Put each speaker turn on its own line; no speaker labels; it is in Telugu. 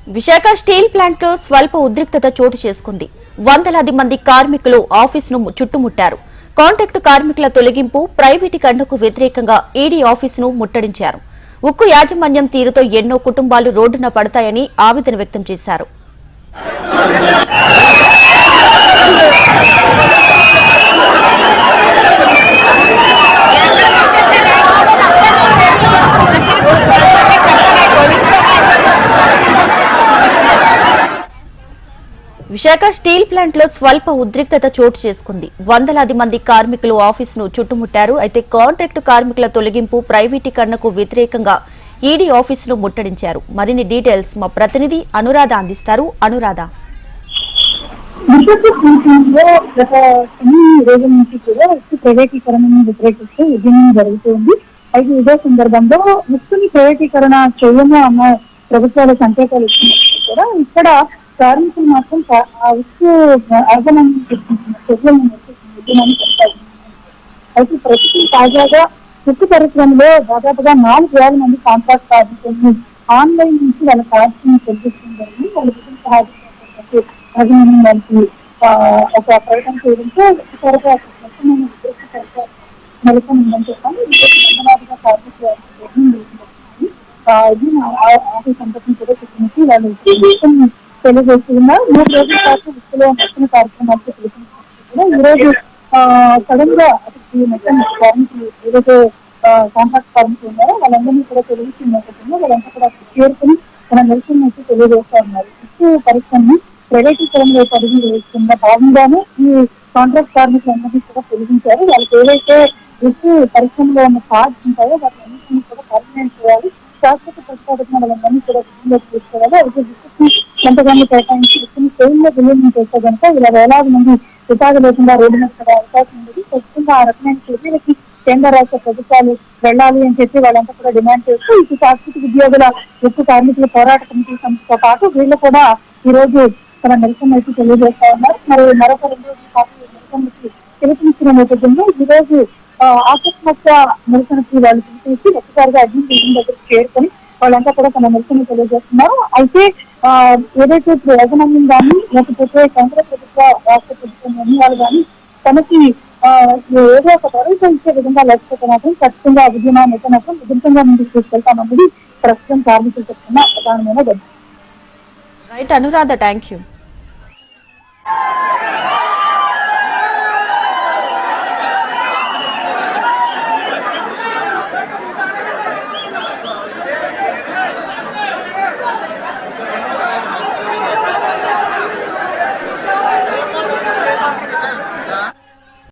విశాఖ స్టీల్ ప్లాంట్ లో స్వల్ప ఉద్రిక్తత చోటు చేసుకుంది. వందలాది మంది కార్మికులు ఆఫీసును చుట్టుముట్టారు. కాంట్రాక్టు కార్మికుల తొలగింపు, ప్రైవేటీకరణకు వ్యతిరేకంగా ఈడీ ఆఫీసును ముట్టడించారు. ఉక్కు యాజమాన్యం తీరుతో ఎన్నో కుటుంబాలు రోడ్డున పడతాయని ఆవేదన వ్యక్తం చేశారు. విశాఖ స్టీల్ ప్లాంట్ లో స్వల్ప ఉద్రిక్తత చోటు చేసుకుంది. వందలాది మంది కార్మికులు ఆఫీసును చుట్టుముట్టారు. అయితే కాంట్రాక్టు కార్మికుల తొలగింపు, ప్రైవేటీకరణకు వ్యతిరేకంగా ఈడీ ఆఫీసును ముట్టడించారు. మరిన్ని డీటెయిల్స్ మా ప్రతినిధి అనురాధ అందిస్తారు. అనురాధ,
ప్రైవేటీకరణను వ్యతిరేకిస్తూ ఉద్యమం జరుగుతుంది. అయితే ఇదే సందర్భంలో ఉక్కుని ప్రైవేటీకరణ చేయము అన్న ప్రభుత్వాల సంకేతాలు ఇచ్చినప్పుడు కూడా ఇక్కడ కార్మికులు మాత్రం ఉక్కు అర్ధనాన్ని కొనసాగుతున్నారు. అయితే ప్రస్తుతం తాజాగా ఉక్కు పరిశ్రమలో దాదాపుగా 4,000 మంది కాంట్రాక్ట్ కార్మికులను ఆన్లైన్ నుంచి వాళ్ళ కార్యక్రమం చెల్లించడం జరిగింది. వాళ్ళ యాజమాన్యం వాళ్ళకి ఒక ప్రకటన చేయడంతో త్వరగా నెలకొందని చెప్పాలి. కార్మికులు ఆఫీస్ సందర్భం కూడా చూపించి వాళ్ళు తెలియజేస్తున్నారు. 3 రోజుల పాటు ఉక్కులో నచ్చిన కార్యక్రమాలకు పిలుపునిచ్చినప్పుడు కూడా ఈరోజు సడన్ గా మొత్తం కార్మికులు ఏదైతే కాంట్రాక్ట్ కార్మికులు ఉన్నారో వాళ్ళందరినీ కూడా తెలియజేసిన నేపథ్యంలో వాళ్ళంతా కూడా చేరుకుని తన నిరసన తెలియజేస్తా ఉన్నారు. ఉక్కు పరిశ్రమని ప్రైవేటీకరణలో పరిధి వేస్తున్న భాగంగానే ఈ కాంట్రాక్ట్ కార్మికులందరినీ కూడా తొలగించారు. వాళ్ళకి ఏవైతే ఉక్కు పరిశ్రమలో ఉన్న కార్డ్స్ ఉంటాయో వాటి అన్నింటినీ కూడా పర్మనెంట్ చేయాలి. శాశ్వత ప్రతిపాదన వాళ్ళందరినీ కూడా విధుల్లోకి తీసుకోవాలి. అయితే విద్యుత్ని ఎంతగానో కేటాయించి విద్యుత్ని ట్రైన్లో విలీనం చేస్తే కనుక ఇలా వేలాది మంది ఉపాధి లేకుండా రోడ్డు మీద పడే అవకాశం ఉంది. ఖచ్చితంగా ఆ రకమైన చర్యలకి కేంద్ర రాష్ట్ర ప్రభుత్వాలు వెళ్ళాలి అని చెప్పి వాళ్ళంతా కూడా డిమాండ్ చేస్తూ ఇటు సాంస్కృతిక ఉద్యోగుల ఉక్కు కార్మికుల పోరాట కమిటీ సంస్థతో పాటు వీళ్ళు కూడా ఈ రోజు తమ నిరసన అయితే తెలియజేస్తా ఉన్నారు. మరి మరొక 2 రోజుల పాటు నిరసనకి పిలుపునిచ్చిన నేపథ్యంలో ఈ రోజు ఆకస్మిక నిరసనకి వాళ్ళు పిలిచేసి ఒక్కసారిగా అడ్మినిస్ట్రేషన్ దగ్గరికి చేరుకొని వాళ్ళంతా కూడా తమ నిరసన తెలియజేస్తున్నారు. అయితే ఏదైతే యాజమాన్యం కానీ లేకపోతే కేంద్ర ప్రభుత్వ రాష్ట్ర ప్రభుత్వం వాళ్ళు కానీ తనకి ఏదో ఒక భరోసా ఇచ్చే విధంగా లేకపోతే మాత్రం ఖచ్చితంగా ఉద్యమాన్ని అయితే మాత్రం ఉధృతంగా ముందుకు తీసుకెళ్తామన్నది ప్రస్తుతం కార్మికులు చెప్తున్న ప్రధానమైన
రైట్ అనురాధ, థ్యాంక్ యూ.